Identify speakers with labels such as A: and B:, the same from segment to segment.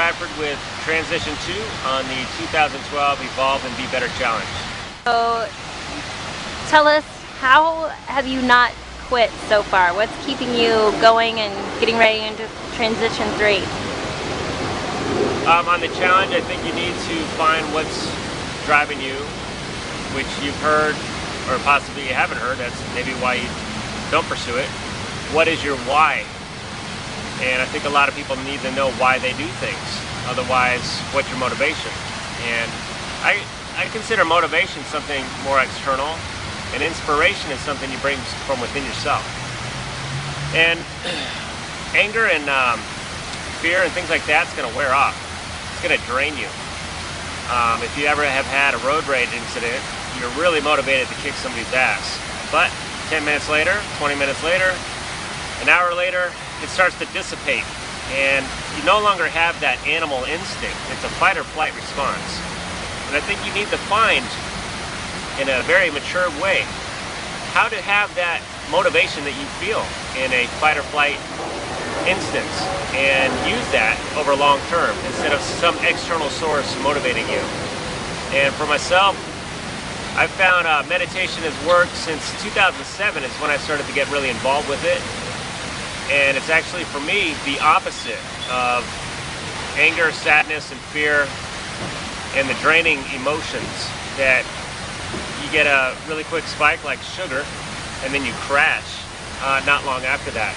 A: Bradford with Transition 2 on the 2012 Evolve and Be Better Challenge.
B: So tell us, how have you not quit so far? What's keeping you going and getting ready into Transition 3?
A: On the challenge, I think you need to find what's driving you, which you've heard or possibly you haven't heard. That's maybe why you don't pursue it. What is your why? And I think a lot of people need to know why they do things. Otherwise, what's your motivation? And I consider motivation something more external, and inspiration is something you bring from within yourself. And anger and fear and things like that's going to wear off. It's going to drain you. If you ever have had a road rage incident, you're really motivated to kick somebody's ass. But 10 minutes later, 20 minutes later, an hour later, it starts to dissipate, and you no longer have that animal instinct. It's a fight or flight response. And I think you need to find, in a very mature way, how to have that motivation that you feel in a fight or flight instance, and use that over long term instead of some external source motivating you. And for myself, I've found meditation has worked since 2007 is when I started to get really involved with it. And it's actually, for me, the opposite of anger, sadness, and fear, and the draining emotions that you get a really quick spike like sugar, and then you crash not long after that.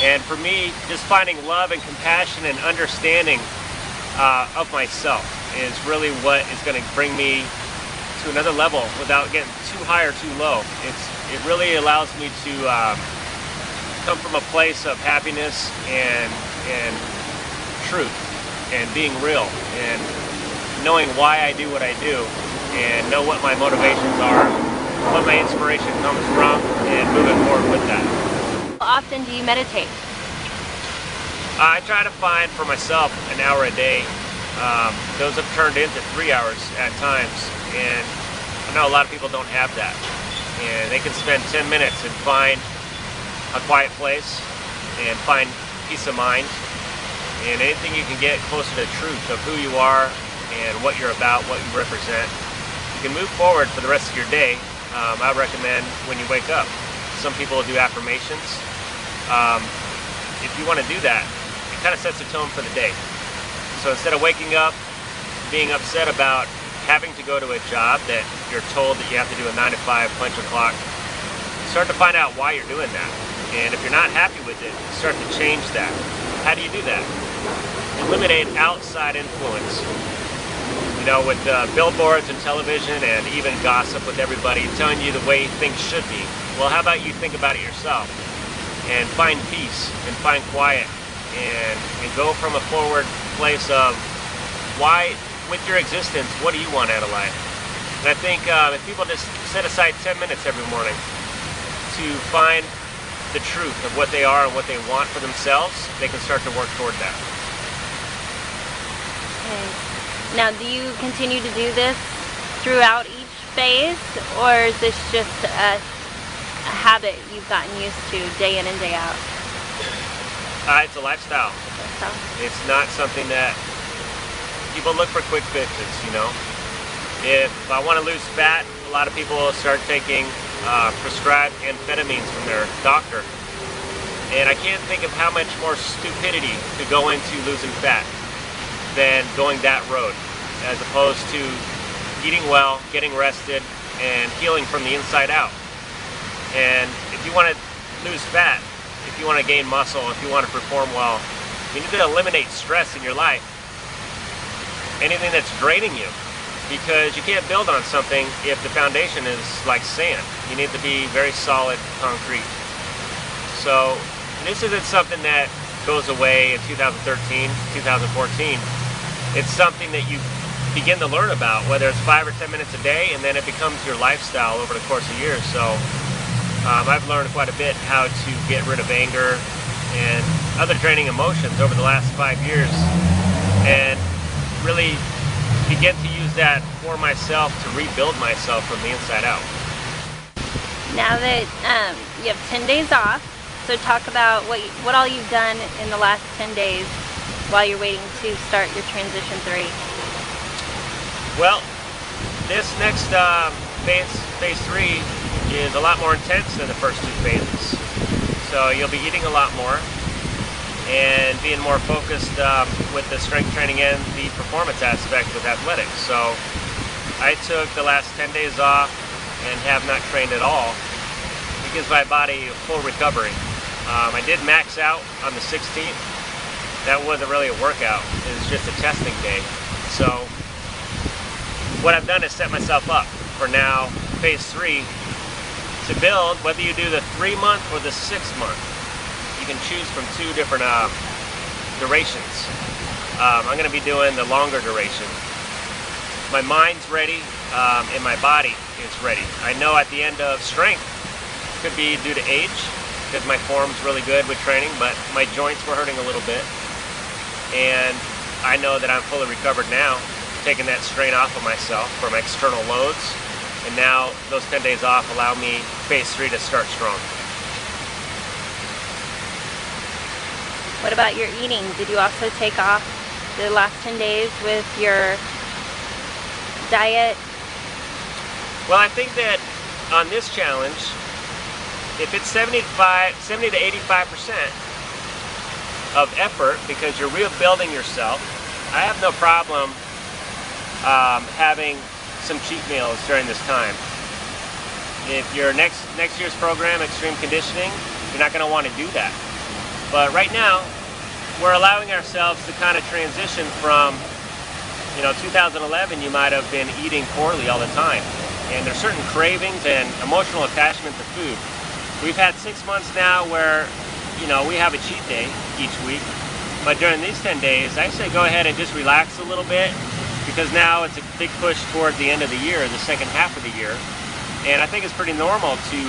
A: And for me, just finding love and compassion and understanding of myself is really what is going to bring me to another level without getting too high or too low. It really allows me to come from a place of happiness and truth and being real and knowing why I do what I do and know what my motivations are, what my inspiration comes from, and moving forward with that.
B: How often do you meditate?
A: I try to find for myself an hour a day. Those have turned into 3 hours at times, and I know a lot of people don't have that. And they can spend 10 minutes and find a quiet place and find peace of mind, and anything you can get closer to the truth of who you are and what you're about, what you represent, you can move forward for the rest of your day. I recommend when you wake up. Some people do affirmations. If you want to do that, it kind of sets the tone for the day. So instead of waking up being upset about having to go to a job that you're told that you have to do a 9 to 5 punch a clock, start to find out why you're doing that. And if you're not happy with it, start to change that. How do you do that? Eliminate outside influence. You know, with billboards and television and even gossip with everybody telling you the way things should be. Well, how about you think about it yourself and find peace and find quiet and go from a forward place of why, with your existence, what do you want out of life? And I think if people just set aside 10 minutes every morning to find the truth of what they are and what they want for themselves, they can start to work toward that.
B: Okay. Now, do you continue to do this throughout each phase, or is this just a habit you've gotten used to day in and day out?
A: It's a lifestyle. It's not something that people look for quick fixes, you know. If I want to lose fat, a lot of people will start taking prescribed amphetamines from their doctor. And I can't think of how much more stupidity to go into losing fat than going that road, as opposed to eating well, getting rested, and healing from the inside out. And if you want to lose fat, if you want to gain muscle, if you want to perform well, you need to eliminate stress in your life. Anything that's draining you. Because you can't build on something if the foundation is like sand. You need to be very solid concrete. So this isn't something that goes away in 2013, 2014. It's something that you begin to learn about, whether it's 5 or 10 minutes a day, and then it becomes your lifestyle over the course of years. So I've learned quite a bit how to get rid of anger and other draining emotions over the last 5 years, and really begin to use that for myself to rebuild myself from the inside out.
B: Now that you have 10 days off, so talk about what all you've done in the last 10 days while you're waiting to start your transition 3?
A: Well, this next phase 3 is a lot more intense than the first 2 phases. So you'll be eating a lot more and being more focused with the strength training and the performance aspect with athletics. So I took the last 10 days off and have not trained at all. It gives my body a full recovery. I did max out on the 16th. That wasn't really a workout, it was just a testing day. So what I've done is set myself up for now phase 3 to build, whether you do the 3-month or the 6-month. You can choose from 2 different durations. I'm going to be doing the longer duration. My mind's ready and my body is ready. I know at the end of strength, could be due to age, because my form's really good with training, but my joints were hurting a little bit. And I know that I'm fully recovered now, taking that strain off of myself from external loads. And now those 10 days off allow me phase 3 to start strong.
B: What about your eating? Did you also take off the last 10 days with your diet?
A: Well, I think that on this challenge, if it's 70 to 85% of effort because you're rebuilding yourself, I have no problem having some cheat meals during this time. If your next year's program, extreme conditioning, you're not going to want to do that. But right now, we're allowing ourselves to kind of transition from, 2011, you might have been eating poorly all the time. And there's certain cravings and emotional attachment to food. We've had 6 months now where, we have a cheat day each week. But during these 10 days, I say go ahead and just relax a little bit, because now it's a big push toward the end of the year, the second half of the year. And I think it's pretty normal to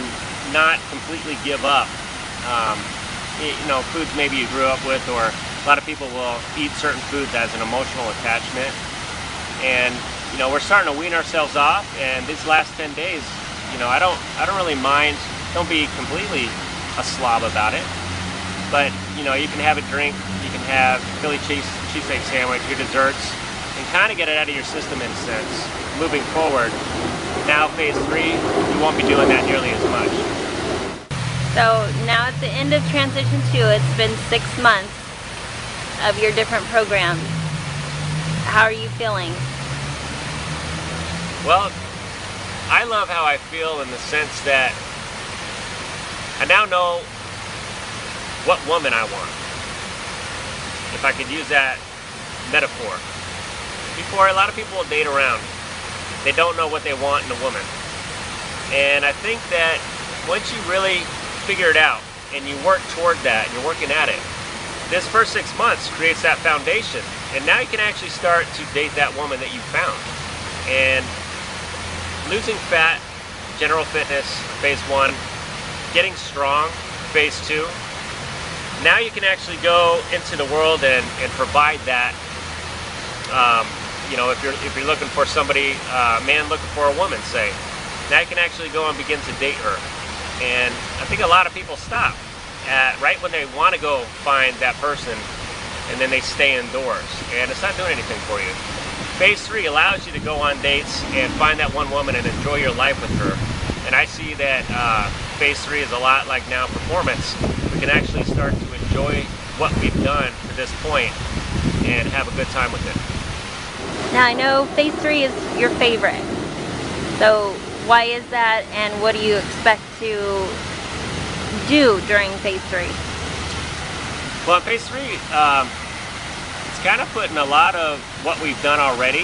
A: not completely give up. Foods maybe you grew up with, or a lot of people will eat certain foods as an emotional attachment. And, we're starting to wean ourselves off, and these last 10 days, I don't really mind. Don't be completely a slob about it. But, you can have a drink, you can have Philly cheesesteak sandwich, your desserts, and kind of get it out of your system in a sense. Moving forward, now phase 3, you won't be doing that nearly as much.
B: So now at the end of transition 2, it's been 6 months of your different programs. How are you feeling?
A: Well, I love how I feel in the sense that I now know what woman I want, if I could use that metaphor. Before, a lot of people will date around. They don't know what they want in a woman. And I think that once you really figure it out and you work toward that and you're working at it, this first 6 months creates that foundation. And now you can actually start to date that woman that you found. And losing fat, general fitness, phase 1, getting strong, phase 2. Now you can actually go into the world and provide that. If you're looking for somebody, a man looking for a woman, say, now you can actually go and begin to date her. And I think a lot of people stop right when they want to go find that person, and then they stay indoors, and it's not doing anything for you. Phase 3 allows you to go on dates and find that one woman and enjoy your life with her. And I see that phase 3 is a lot like now performance. We can actually start to enjoy what we've done to this point and have a good time with it.
B: Now I know phase 3 is your favorite. So why is that, and what do you expect to do during phase 3?
A: Well, in phase 3, it's kind of putting a lot of what we've done already,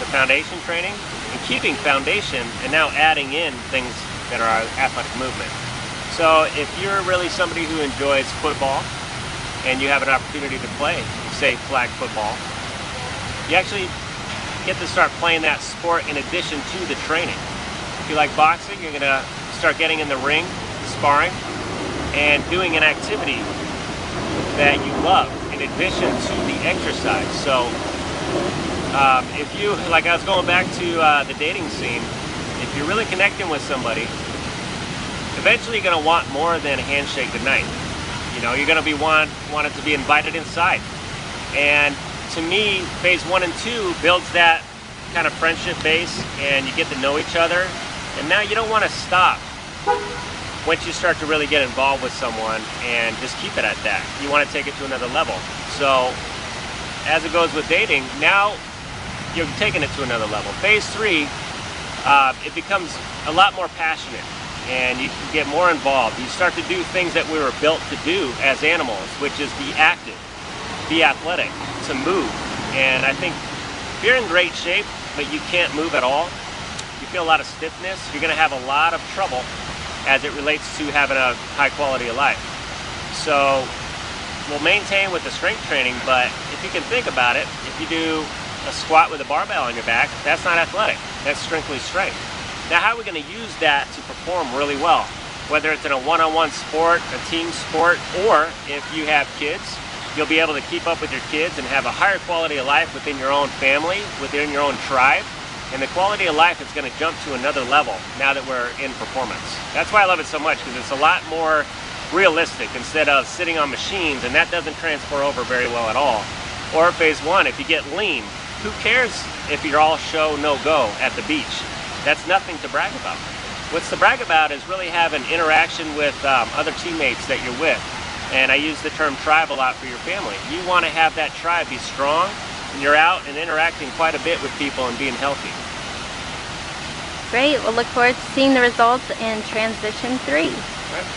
A: the foundation training, and keeping foundation, and now adding in things that are athletic movement. So if you're really somebody who enjoys football, and you have an opportunity to play, say, flag football, you actually get to start playing that sport in addition to the training. If you like boxing, you're going to start getting in the ring, sparring, and doing an activity that you love in addition to the exercise. So if you, like I was going back to the dating scene, if you're really connecting with somebody, eventually you're going to want more than a handshake goodnight. You're going to be wanted to be invited inside. And to me, phase 1 and 2 builds that kind of friendship base, and you get to know each other. And now you don't want to stop once you start to really get involved with someone and just keep it at that. You want to take it to another level. So as it goes with dating, now you're taking it to another level. Phase 3, it becomes a lot more passionate, and you can get more involved. You start to do things that we were built to do as animals, which is be active, be athletic, to move. And I think if you're in great shape, but you can't move at all, you feel a lot of stiffness, you're gonna have a lot of trouble as it relates to having a high quality of life. So we'll maintain with the strength training, but if you can think about it, if you do a squat with a barbell on your back, that's not athletic, that's strictly strength. Now how are we gonna use that to perform really well? Whether it's in a one-on-one sport, a team sport, or if you have kids, you'll be able to keep up with your kids and have a higher quality of life within your own family, within your own tribe. And the quality of life is going to jump to another level now that we're in performance. That's why I love it so much, because it's a lot more realistic instead of sitting on machines, and that doesn't transfer over very well at all. Or phase 1, if you get lean, who cares if you're all show, no go at the beach? That's nothing to brag about. What's to brag about is really having interaction with other teammates that you're with. And I use the term tribe a lot for your family. You want to have that tribe be strong, and you're out and interacting quite a bit with people and being healthy.
B: Great. We'll look forward to seeing the results in transition 3.
A: Right.